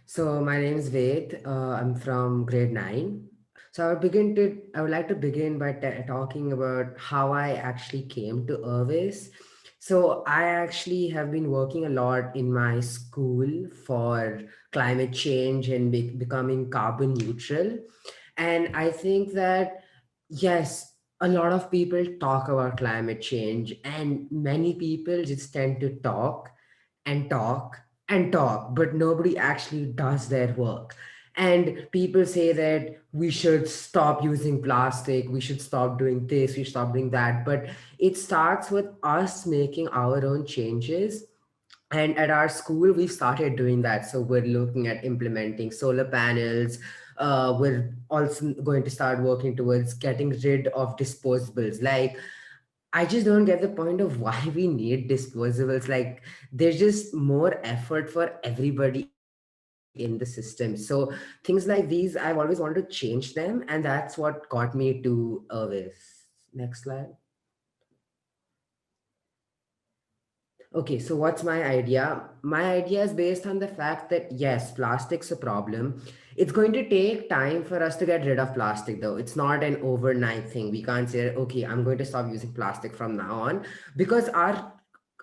So my name is Ved. I'm from grade 9. So I would like to begin by talking about how I actually came to Ervis. So I actually have been working a lot in my school for climate change and becoming carbon neutral. And I think that, yes, a lot of people talk about climate change, and many people just tend to talk and talk and talk, but nobody actually does their work. And people say that we should stop using plastic, we should stop doing this, we should stop doing that. But it starts with us making our own changes. And at our school, we started doing that. So we're looking at implementing solar panels. We're also going to start working towards getting rid of disposables. Like, I just don't get the point of why we need disposables. Like, there's just more effort for everybody in the system. So things like these, I've always wanted to change them, and that's what got me to Ervis. Next slide. Okay, so what's my idea? My idea is based on the fact that yes, plastic's a problem. It's going to take time for us to get rid of plastic, though. It's not an overnight thing. We can't say, okay, I'm going to stop using plastic from now on, because our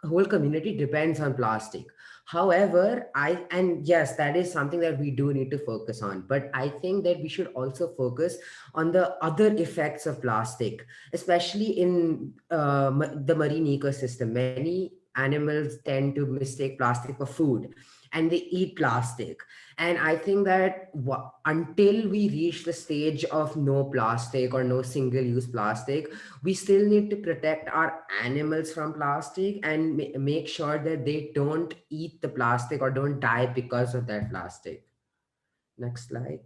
whole community depends on plastic. However, and yes, that is something that we do need to focus on. But I think that we should also focus on the other effects of plastic, especially in the marine ecosystem. Many animals tend to mistake plastic for food, and they eat plastic. And I think that until we reach the stage of no plastic or no single use plastic, we still need to protect our animals from plastic and make sure that they don't eat the plastic or don't die because of that plastic. Next slide.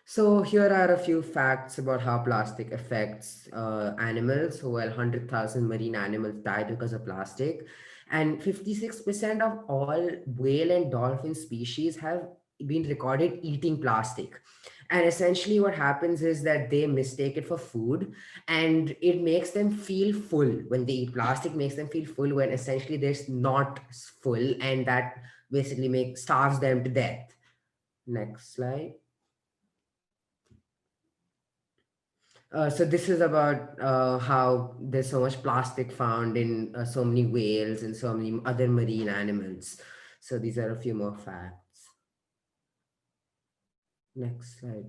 So here are a few facts about how plastic affects animals. So, well, 100,000 marine animals die because of plastic, and 56% of all whale and dolphin species have been recorded eating plastic. And essentially, what happens is that they mistake it for food, and it makes them feel full. When they eat plastic, makes them feel full when essentially they're not full, and that basically starves them to death. Next slide. So this is about how there's so much plastic found in so many whales and so many other marine animals. So these are a few more facts. Next slide.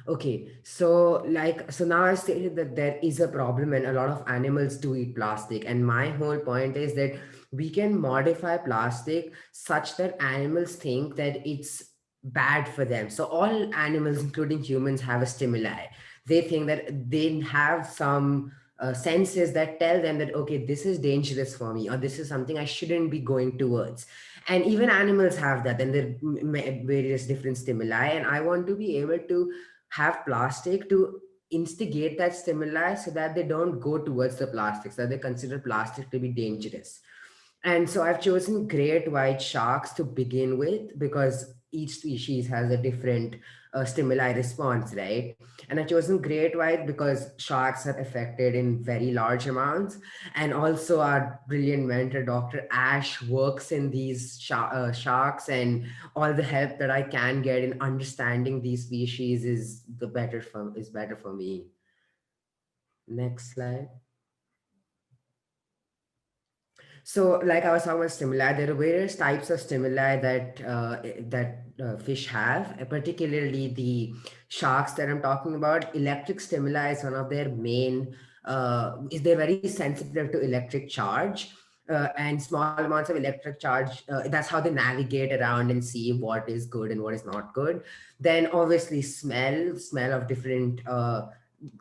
Okay, so now I stated that there is a problem and a lot of animals do eat plastic. And my whole point is that we can modify plastic such that animals think that it's bad for them. So all animals, including humans, have a stimuli. They think that they have some senses that tell them that, okay, this is dangerous for me, or this is something I shouldn't be going towards. And even animals have that, and there are various different stimuli. And I want to be able to have plastic to instigate that stimuli so that they don't go towards the plastic, so that they consider plastic to be dangerous. And so I've chosen great white sharks to begin with because each species has a different stimuli response, right? And I've chosen great white because sharks are affected in very large amounts. And also, our brilliant mentor, Dr. Ash, works in these sharks, and all the help that I can get in understanding these species is better for me. Next slide. So, like I was talking about stimuli, there are various types of stimuli that fish have, particularly the sharks that I'm talking about. Electric stimuli is one of their main. Is they're very sensitive to electric charge, and small amounts of electric charge. That's how they navigate around and see what is good and what is not good. Then, obviously, smell of different.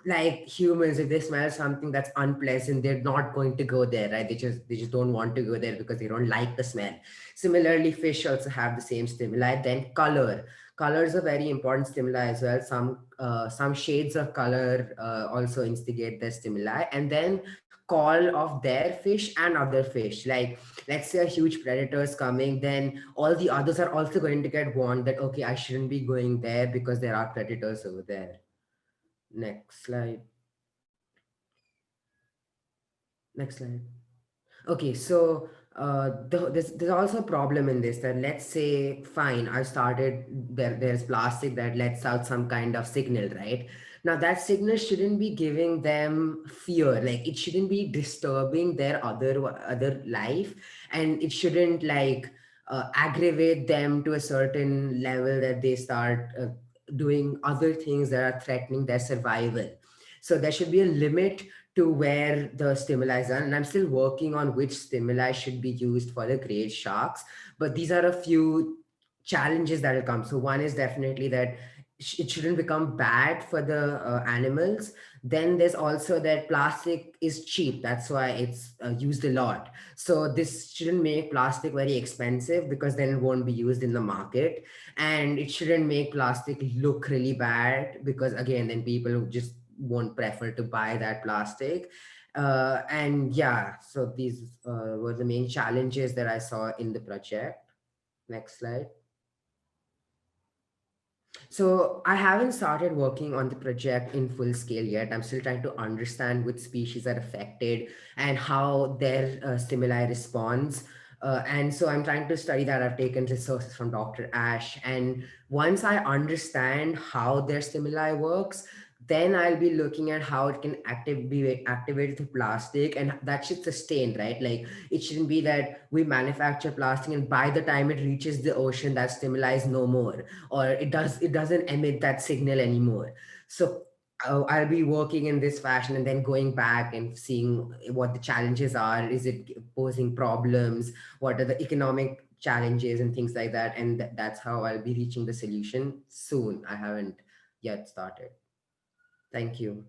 Like humans, if they smell something that's unpleasant, they're not going to go there, right? They just don't want to go there because they don't like the smell. Similarly, fish also have the same stimuli. Then color is a very important stimuli as well. Some shades of color also instigate the stimuli. And then call of their fish and other fish, like let's say a huge predator is coming, then all the others are also going to get warned that, okay, I shouldn't be going there because there are predators over there. Next slide. Next slide. Okay, so there's also a problem in this, that let's say fine, I started there's plastic that lets out some kind of signal, right? Now that signal shouldn't be giving them fear, like it shouldn't be disturbing their other life, and it shouldn't like aggravate them to a certain level that they start doing other things that are threatening their survival. So there should be a limit to where the stimuli is done. And I'm still working on which stimuli should be used for the great sharks. But these are a few challenges that will come. So one is definitely that it shouldn't become bad for the animals. Then there's also that plastic is cheap. That's why it's used a lot. So this shouldn't make plastic very expensive, because then it won't be used in the market. And it shouldn't make plastic look really bad, because again, then people just won't prefer to buy that plastic. And yeah, so these were the main challenges that I saw in the project. Next slide. So I haven't started working on the project in full scale yet. I'm still trying to understand which species are affected and how their stimuli responds. And so I'm trying to study that. I've taken resources from Dr. Ash. And once I understand how their stimuli works, then I'll be looking at how it can be activated through plastic, and that should sustain, right? Like it shouldn't be that we manufacture plastic and by the time it reaches the ocean, that stimuli is no more, or it doesn't emit that signal anymore. So I'll be working in this fashion and then going back and seeing what the challenges are. Is it posing problems? What are the economic challenges and things like that? And that's how I'll be reaching the solution soon. I haven't yet started. Thank you.